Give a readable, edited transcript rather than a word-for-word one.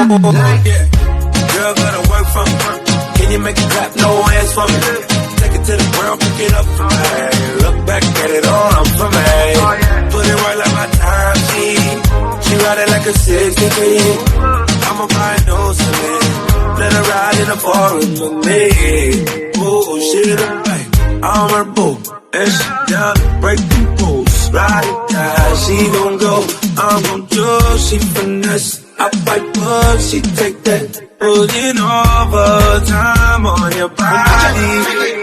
Yeah. Girl, gotta work for me. Can you make it clap? No hands for me. Take it to the ground, pick it up for me. Look back at it all, I'm for me. Put it right like my time, she ride it like a 63. I'ma buy a new cement. Let her ride in the forest with me. Ooh, shit, I'm her boo. And she down to break the rules. Ride it down, she gon' go. I'm gon' do, she finesse. I fight up, she take that. Putting overtime on your body.